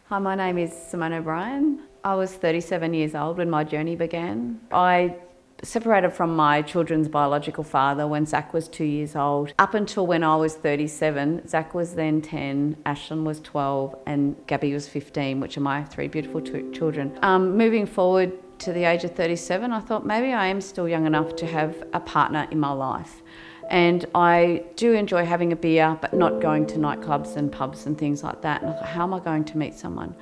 Hi, my name is Simone O'Brien. I was 37 years old when my journey began. I separated from my children's biological father when Zach was 2 years old. Up until when I was 37, Zach was then 10, Ashlyn was 12 and Gabby was 15, which are my three beautiful children. Moving forward to the age of 37, I thought maybe I am still young enough to have a partner in my life. And I do enjoy having a beer, but not going to nightclubs and pubs and things like that. And I thought, how am I going to meet someone?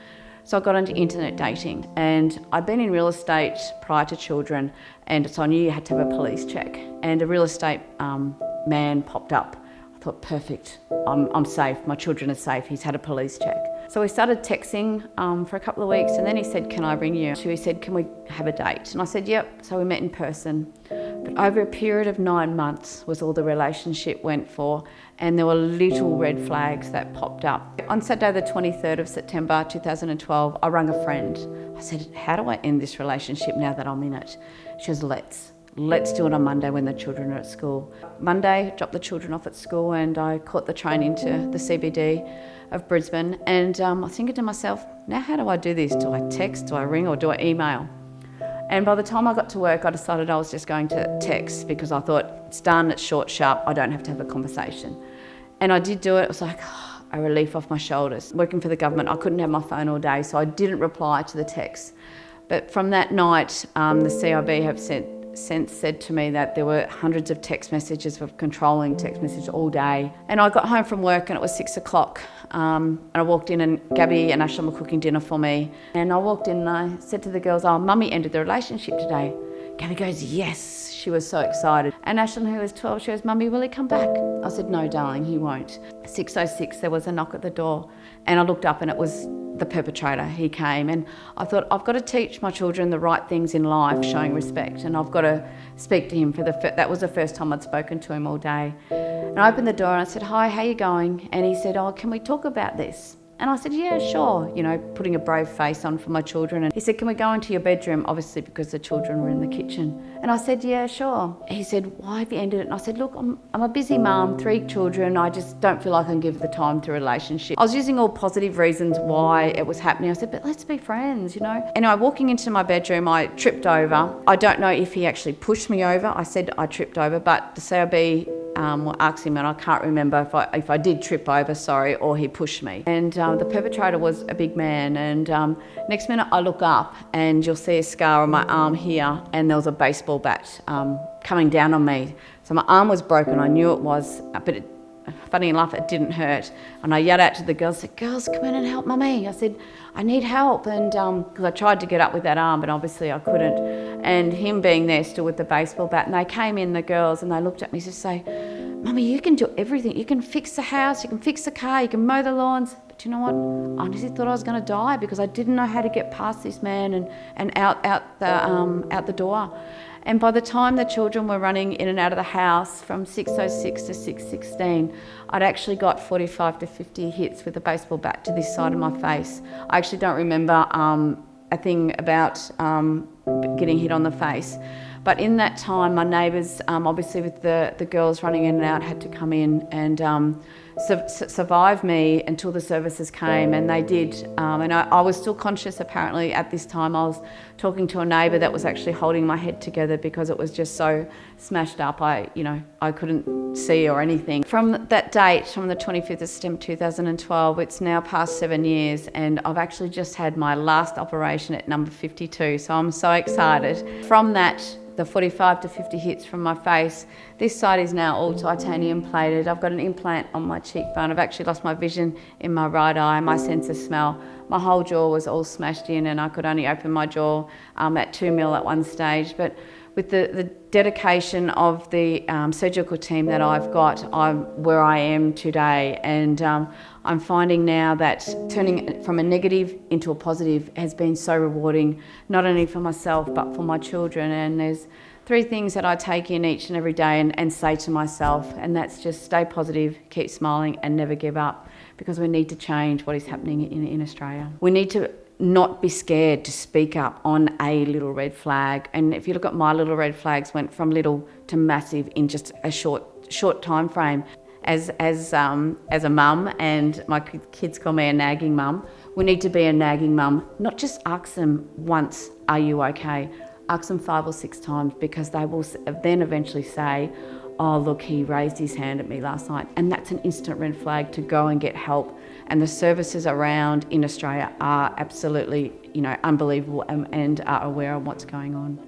So I got into internet dating, and I'd been in real estate prior to children, and so I knew you had to have a police check. And a real estate man popped up. I thought, perfect, I'm safe, my children are safe, he's had a police check. So we started texting for a couple of weeks, and then he said, can I ring you? So he said, can we have a date? And I said, yep. So we met in person. But over a period of 9 months was all the relationship went for, and there were little red flags that popped up. On Saturday the 23rd of September 2012, I rang a friend. I said, how do I end this relationship now that I'm in it? She goes, let's do it on Monday when the children are at school. Monday, dropped the children off at school, and I caught the train into the CBD of Brisbane. And I was thinking to myself, now how do I do this? Do I text, do I ring, or do I email? And by the time I got to work, I decided I was just going to text because I thought, it's done, it's short, sharp, I don't have to have a conversation. And I did do it. It was like a relief off my shoulders. Working for the government, I couldn't have my phone all day, so I didn't reply to the text. But from that night, the CIB have since said to me that there were hundreds of text messages of controlling text messages all day. And I got home from work and it was 6 o'clock. And I walked in and Gabby and Ashlyn were cooking dinner for me. And I walked in and I said to the girls, oh, Mummy ended the relationship today. Gabby goes, yes. She was so excited. And Ashlyn, who was 12, she goes, Mummy, will he come back? I said, no, darling, he won't. 6:06, there was a knock at the door. And I looked up and it was the perpetrator. He came, and I thought, I've got to teach my children the right things in life, showing respect, and I've got to speak to him that was the first time I'd spoken to him all day. And I opened the door and I said, hi, how you going? And he said, oh, can we talk about this? And I said, yeah, sure, putting a brave face on for my children. And he said, can we go into your bedroom? Obviously because the children were in the kitchen. And I said, yeah, sure. He said, why have you ended it? And I said, look, I'm a busy mum, 3 children. I just don't feel like I can give the time to a relationship. I was using all positive reasons why it was happening. I said, but let's be friends, Anyway, walking into my bedroom, I tripped over. I don't know if he actually pushed me over. I said I tripped over, but the CIB were asking me, and I can't remember if I did trip over, or he pushed me. And the perpetrator was a big man, and next minute I look up and you'll see a scar on my arm here, and there was a baseball bat coming down on me. So my arm was broken, I knew it was, but funny enough, it didn't hurt. And I yelled out to the girls, said, girls, come in and help Mummy. I said, I need help. And because I tried to get up with that arm, but obviously I couldn't. And him being there still with the baseball bat, and they came in, the girls, and they looked at me to say, Mummy, you can do everything. You can fix the house, you can fix the car, you can mow the lawns. But you know what? I honestly thought I was going to die because I didn't know how to get past this man and out the door. And by the time the children were running in and out of the house from 6:06 to 6:16, I'd actually got 45 to 50 hits with a baseball bat to this side of my face. I actually don't remember a thing about getting hit on the face. But in that time, my neighbours, obviously with the girls running in and out, had to come in and survive me until the services came, and they did. And I was still conscious apparently at this time. I was talking to a neighbour that was actually holding my head together because it was just so smashed up. I couldn't see or anything. From that date, from the 25th of September 2012, it's now past 7 years, and I've actually just had my last operation at number 52. So I'm so excited. From that, the 45 to 50 hits from my face. This side is now all titanium plated. I've got an implant on my cheekbone. I've actually lost my vision in my right eye, my sense of smell. My whole jaw was all smashed in, and I could only open my jaw at 2 mil at one stage. But with the dedication of the surgical team that I've got, I'm where I am today. And I'm finding now that turning from a negative into a positive has been so rewarding, not only for myself, but for my children. And there's 3 things that I take in each and every day and say to myself, and that's just stay positive, keep smiling, and never give up, because we need to change what is happening in Australia. We need to not be scared to speak up on a little red flag. And if you look at my little red flags, went from little to massive in just a short time frame. As a mum, and my kids call me a nagging mum, We need to be a nagging mum. Not just ask them once, are you okay? Ask them 5 or 6 times, because they will then eventually say, oh look, he raised his hand at me last night. And that's an instant red flag to go and get help. And the services around in Australia are absolutely, unbelievable, and are aware of what's going on.